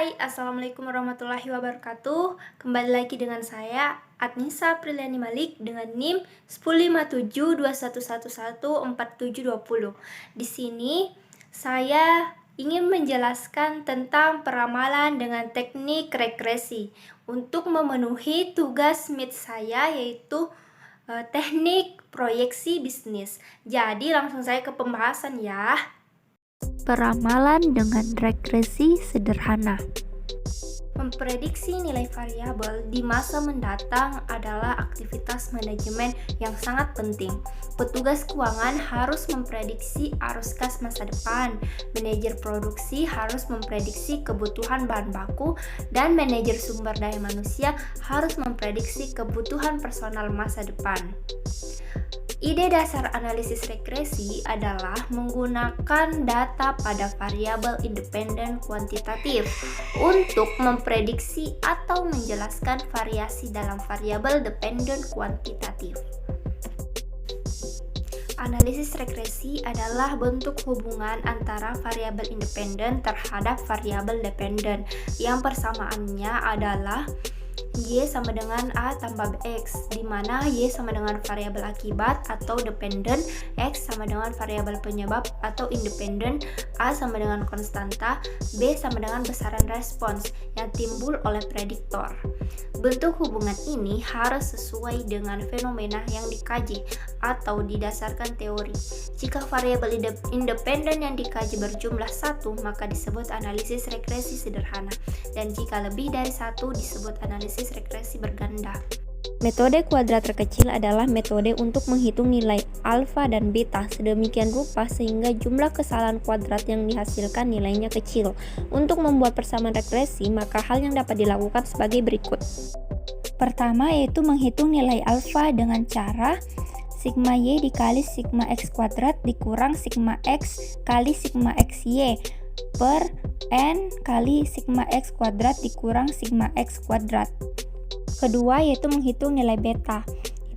Hai, Assalamualaikum warahmatullahi wabarakatuh. Kembali lagi dengan saya, Adnisa Priliani Malik dengan NIM 105721114720. Di sini saya ingin menjelaskan tentang peramalan dengan teknik regresi untuk memenuhi tugas MIT saya, yaitu teknik proyeksi bisnis. Jadi langsung saya ke pembahasan ya. Peramalan dengan regresi sederhana. Memprediksi nilai variabel di masa mendatang adalah aktivitas manajemen yang sangat penting. Petugas keuangan harus memprediksi arus kas masa depan, manajer produksi harus memprediksi kebutuhan bahan baku, dan manajer sumber daya manusia harus memprediksi kebutuhan personal masa depan. Ide dasar analisis regresi adalah menggunakan data pada variabel independen kuantitatif untuk memprediksi atau menjelaskan variasi dalam variabel dependen kuantitatif. Analisis regresi adalah bentuk hubungan antara variabel independen terhadap variabel dependen yang persamaannya adalah Y sama dengan A tambah X, di mana Y sama dengan variabel akibat atau dependen, X sama dengan variabel penyebab atau independen, A sama dengan konstanta, B sama dengan besaran respons yang timbul oleh prediktor. Bentuk hubungan ini harus sesuai dengan fenomena yang dikaji atau didasarkan teori. Jika variabel independen yang dikaji berjumlah 1, maka disebut analisis regresi sederhana, dan jika lebih dari 1 disebut analisis regresi berganda. Metode kuadrat terkecil adalah metode untuk menghitung nilai alfa dan beta sedemikian rupa sehingga jumlah kesalahan kuadrat yang dihasilkan nilainya kecil. Untuk membuat persamaan regresi, maka hal yang dapat dilakukan sebagai berikut. Pertama yaitu menghitung nilai alfa dengan cara sigma y dikali sigma x kuadrat dikurang sigma x kali sigma xy per n kali sigma x kuadrat dikurang sigma x kuadrat. Kedua yaitu menghitung nilai beta.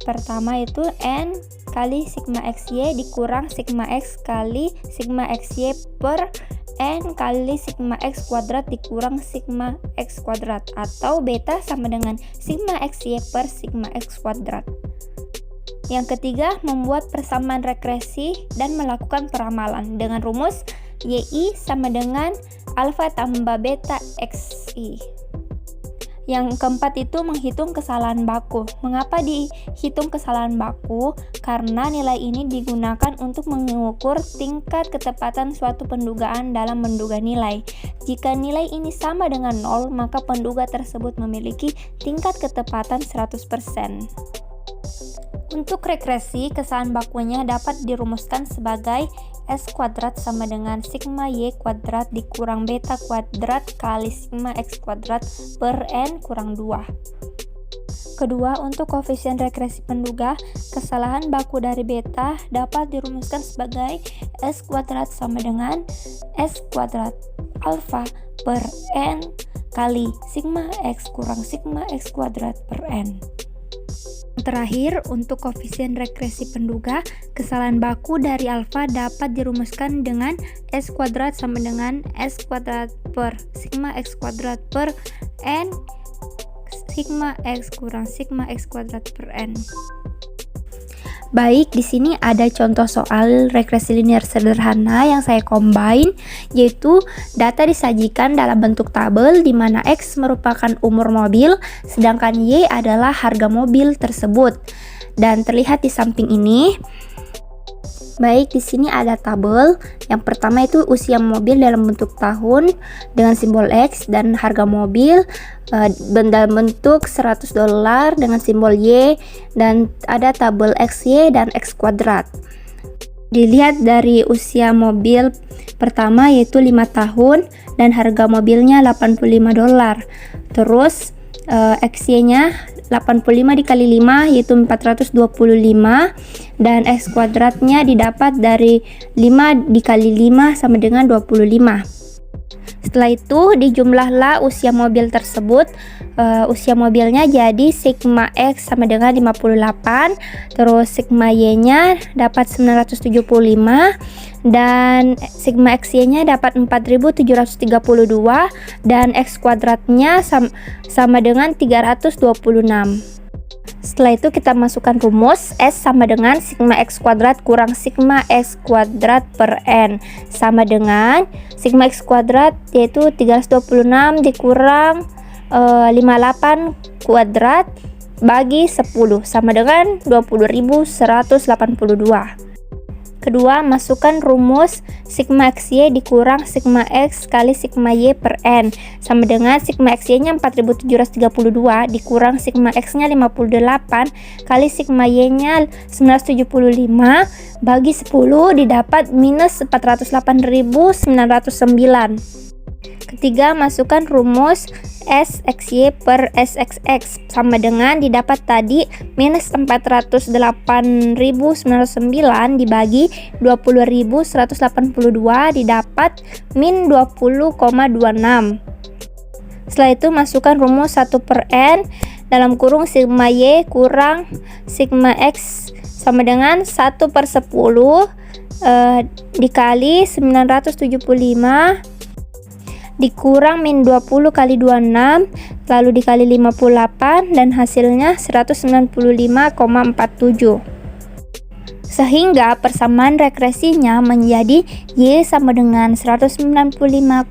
Pertama yaitu n kali sigma xy dikurang sigma x kali sigma xy per n kali sigma x kuadrat dikurang sigma x kuadrat, atau beta sama dengan sigma xy per sigma x kuadrat. Yang ketiga, membuat persamaan regresi dan melakukan peramalan dengan rumus y sama dengan alfa tambah beta xi. Yang keempat itu menghitung kesalahan baku. Mengapa dihitung kesalahan baku? Karena nilai ini digunakan untuk mengukur tingkat ketepatan suatu pendugaan dalam menduga nilai. Jika nilai ini sama dengan 0, maka penduga tersebut memiliki tingkat ketepatan 100%. Untuk regresi, kesalahan bakunya dapat dirumuskan sebagai S kuadrat sama dengan sigma Y kuadrat dikurang beta kuadrat kali sigma X kuadrat per N kurang 2. Kedua, untuk koefisien regresi penduga, kesalahan baku dari beta dapat dirumuskan sebagai S kuadrat sama dengan S kuadrat alfa per N kali sigma X kurang sigma X kuadrat per N. Terakhir, untuk koefisien regresi penduga, kesalahan baku dari alfa dapat dirumuskan dengan S kuadrat sama dengan S kuadrat per sigma X kuadrat per N sigma X kurang sigma X kuadrat per N. Baik, di sini ada contoh soal regresi linear sederhana yang saya combine, yaitu data disajikan dalam bentuk tabel di mana X merupakan umur mobil, sedangkan Y adalah harga mobil tersebut. Dan terlihat di samping ini. Baik, di sini ada tabel. Yang pertama itu usia mobil dalam bentuk tahun dengan simbol X, dan harga mobil dalam bentuk $100 dengan simbol Y, dan ada tabel XY dan X kuadrat. Dilihat dari usia mobil pertama yaitu 5 tahun dan harga mobilnya $85. Terus XY-nya 85 dikali 5 yaitu 425, dan X kuadratnya didapat dari 5 dikali 5 sama dengan 25. Setelah itu dijumlahlah usia mobil tersebut. Usia mobilnya jadi sigma X sama dengan 58, terus sigma Y-nya dapat 975, dan sigma XY-nya dapat 4732, dan X kuadratnya sama dengan 326. Setelah itu kita masukkan rumus S sama dengan sigma X kuadrat kurang sigma X kuadrat per N sama dengan sigma X kuadrat yaitu 326 dikurang 58 kuadrat bagi 10 sama dengan 20.182. Kedua, masukkan rumus sigma XY dikurang sigma X kali sigma Y per N sama dengan sigma XY-nya 4732 dikurang sigma X-nya 58 kali sigma Y-nya 975 bagi 10 didapat minus 408.909. Ketiga, masukkan rumus SXY per SXX sama dengan didapat tadi minus 408.909 dibagi 20.182 didapat min 20,26. Setelah itu masukkan rumus 1 per N dalam kurung sigma Y kurang sigma X sama dengan 1 per 10 dikali 975 dikurang min 20 kali 26 lalu dikali 58 dan hasilnya 195,47. Sehingga persamaan regresinya menjadi Y sama dengan 195,47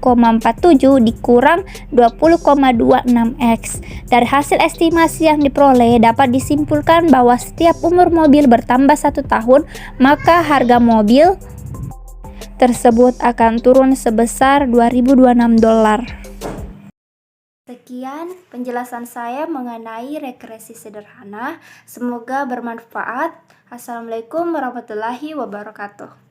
dikurang 20,26X. Dari hasil estimasi yang diperoleh dapat disimpulkan bahwa setiap umur mobil bertambah 1 tahun, maka harga mobil tersebut akan turun sebesar $2.026. Sekian penjelasan saya mengenai regresi sederhana. Semoga bermanfaat. Assalamualaikum warahmatullahi wabarakatuh.